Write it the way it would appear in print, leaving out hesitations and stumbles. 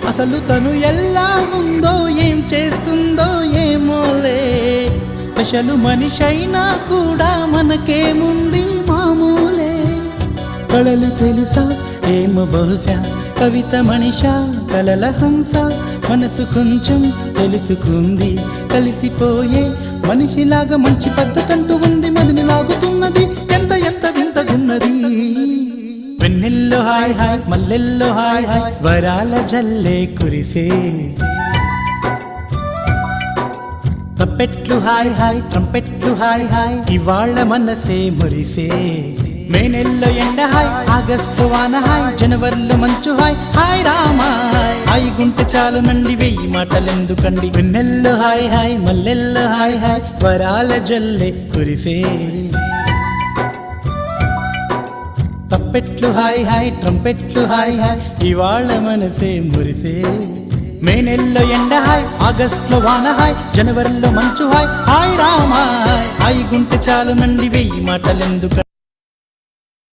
అసలు తను ఎలా ఉందో ఏం చేస్తుందో ఏమోలే, స్పెషల్ మనిషైనా కూడా మనకేముంది మామూలే. కళలు తెలుసా ఏమో బహుశా, కవిత మనిషా కలల హంస, మనసు కొంచెం తెలుసుకుంది కలిసిపోయే మనిషిలాగా, మంచి పద్ధతంటూ ఉంది మదిని లాగుతున్నది, ఎంత ఎంత వింతగున్నది. వెన్నెల్లో హాయ్ హాయ్ మల్లెల్లో హాయ్ హాయ్, వరాల జల్లే కురిసే. తప్పెట్లు హాయ్ హాయ్ ట్రంపెట్లు హాయ్ హాయ్, ఇవాళ్ళ మనసే మురిసే. మే నెల్లో ఎండ హాయ్, ఆగస్టు వాన హాయ్, జనవరిలో మంచు హాయ్, హాయ్ రామా హాయ్ గుంటె చాలు నండి వెయ్యి మాటలెందుకండి. వెన్నెల్లో హాయ్ హాయ్ మల్లెల్లో హాయ్ హాయ్, వరాల జల్లే కురిసే. తప్పెట్లు హాయ్ హాయ్ ట్రంపెట్లు హాయ్ హాయ్, ఇవాళ మనసే మురిసే. మే నెల్లో ఎండ హాయ్, ఆగస్టులో వాన హాయ్, జనవరిలో మంచు హాయ్, హాయ్ రామా హాయ్ గుంటె చాలు నండి వెయ్యి మాటలెందుకు.